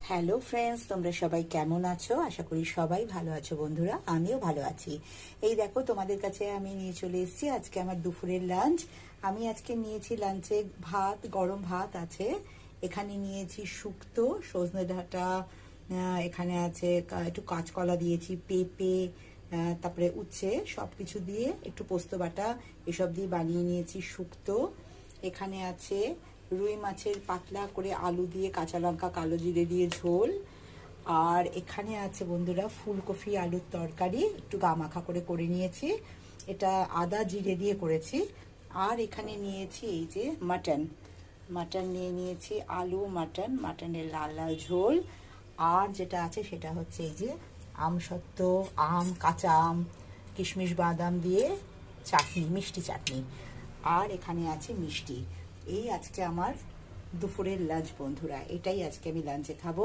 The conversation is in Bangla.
হ্যালো ফ্রেন্ডস, তোমরা সবাই কেমন আছো? আশা করি সবাই ভালো আছো বন্ধুরা। আমিও ভালো আছি। এই দেখো, তোমাদের কাছে আমি নিয়ে চলে এসেছি আজকে আমার দুপুরের লাঞ্চ। আমি আজকে নিয়েছি লাঞ্চে ভাত, গরম ভাত আছে, এখানে নিয়েছি শুক্তো, সজনে ডাঁটা, এখানে আছে একটু কাঁচকলা দিয়েছি, পেঁপে, তারপরে উচ্ছে, সব কিছু দিয়ে একটু পোস্ত বাটা এসব দিয়ে বানিয়ে নিয়েছি শুক্তো। এখানে আছে রুই মাছের পাতলা করে আলু দিয়ে কাঁচা লঙ্কা কালো জিরে দিয়ে ঝোল। আর এখানে আছে বন্ধুরা ফুলকপি আলুর তরকারি, একটু গামাখা করে নিয়েছি, এটা আদা জিরে দিয়ে করেছি। আর এখানে নিয়েছি এই যে মাটন নিয়ে নিয়েছি, আলু মাটনের লাল লাল ঝোল। আর যেটা আছে সেটা হচ্ছে এই যে আমসত্ত্ব, কাঁচা আম, কিশমিশ বাদাম দিয়ে চাটনি, মিষ্টি চাটনি। আর এখানে আছে মিষ্টি। এই আজকে আমার দুপুরের লাঞ্চ বন্ধুরা, এটাই আজকে আমি লাঞ্চে খাবো।